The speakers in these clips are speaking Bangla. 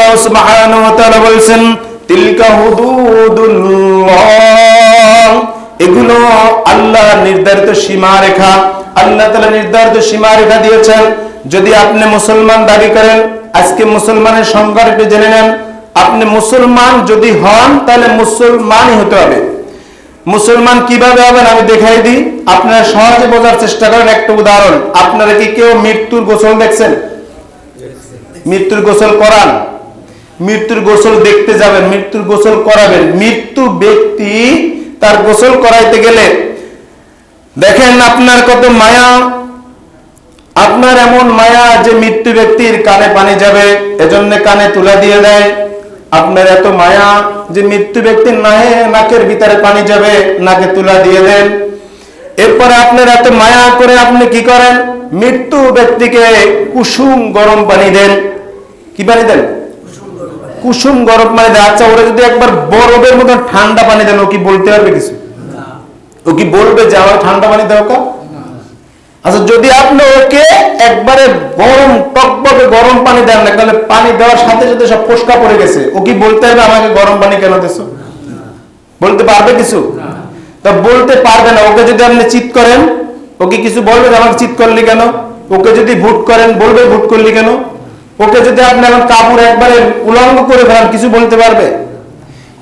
আল্লাহ সুবহানাহু ওয়া তাআলা বলেন তিলকা হুদুদুল্লাহ, এগুলো আল্লাহর নির্ধারিত সীমারেখা। আল্লাহ তাআলা নির্ধারিত সীমারেখা দিয়েছেন। যদি আপনি মুসলমান দাবি করেন, আজকে মুসলমানের সংজ্ঞাটা একটু জেনে নেন। আপনি মুসলমান যদি হন তাহলে মুসলমানই হতে হবে। মুসলমান কিভাবে হবেন আমি দেখাই দিই, আপনারা সহজে বোঝার চেষ্টা করেন। একটা উদাহরণ, আপনারা কি কেউ মৃত্যুর গোসল দেখছেন? মৃত্যুর গোসল করান? মৃত্যুর গোসল দেখতে যাবেন, মৃত্যুর গোসল করাবেন। মৃত্যু ব্যক্তি তার গোসল করাইতে গেলে দেখেন আপনার কত মায়া, আপনার এমন মায়া যে মৃত্যু ব্যক্তির কানে পানি যাবে, এজন্য কানে তুলা দিয়ে দেয়। আপনার এত মায়া যে মৃত্যু ব্যক্তির নাকের ভিতরে পানি যাবে, নাকে তুলা দিয়ে দেন। এরপরে আপনার এত মায়া করে আপনি কি করেন? মৃত্যু ব্যক্তিকে কুসুম গরম পানি দেন। কি পানি দেন? কুসুম গরম পানি দেন। আচ্ছা, ওরা যদি একবার বরফের মতো ঠান্ডা পানি দেন, ও কি বলতে পারবে কিছু? ও কি বলবে যে আমার ঠান্ডা পানি দাও কা? আচ্ছা, যদি আপনি ওকে একবারে গরম টকবকে গরম পানি দেন না, তাহলে পানি দেওয়ার সাথে সাথে সব ফোসকা পড়ে গেছে, ও কি বলতে পারবে আমাকে গরম পানি কেন দিছো? বলতে পারবে কিছু? তা বলতে পারবে না। ওকে যদি আপনি চিৎ করেন, ও কি কিছু বলবে যে আমাকে চিৎ করলি কেন? ওকে যদি ভুট করেন, বলবে ভুট করলি কেন? ওকে যদি আপনি এখন কাপড় একবারে উলঙ্গ করে ফেলেন, কিছু বলতে পারবে?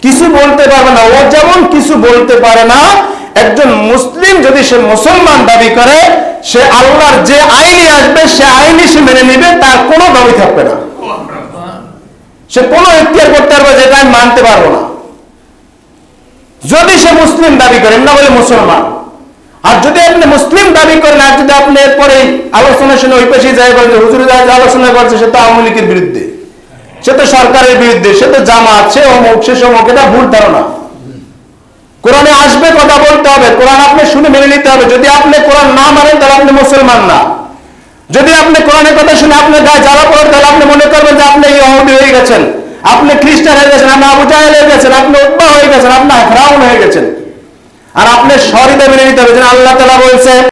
কিছু বলতে পারবে না। ও যেমন কিছু বলতে পারে না, একজন মুসলিম যদি সে মুসলমান দাবি করে, সে আল্লাহর যে আইনে আসবে সে আইনে সে মেনে নিবে, তার কোনো দাবি থাকবে না। সে কোনো ইখতিয়ার করতে পারবে যেটা আমি মানতে পারবো না, যদি সে মুসলিম দাবি করেন না বলে মুসলমান। আর যদি আপনি মুসলিম দাবি করেন, আর যদি আপনি এরপরে আলোচনা শুনে ওই পাশে যাই বলেন হুজুর আলোচনা করছে, সে তো আওয়ামী লীগের বিরুদ্ধে, সে তো সরকারের বিরুদ্ধে, সে তো জামাত, সে অমুক, সে সমুক, এটা ভুল ধারণা। কোরআনে আসবে কথা বলতে হবে, কোরআন আপনি শুনে মেনে নিতে হবে। যদি আপনি কোরআন না মানেন তাহলে আপনি মুসলমান না। যদি আপনি কোরআনের কথা শুনে আপনার গায়ে জ্বালা পড়েন, তাহলে আপনি মনে করবেন যে আপনি ইহুদি হয়ে গেছেন, আপনি খ্রিস্টান হয়ে গেছেন, আপনি আবু জাহেল হয়ে গেছেন, আপনি উতবা হয়ে গেছেন, আপনি ফিরআউন হয়ে গেছেন। আর আপনি সহৃদয় মেনে নিতে হবে যে আল্লাহ তাআলা বলছে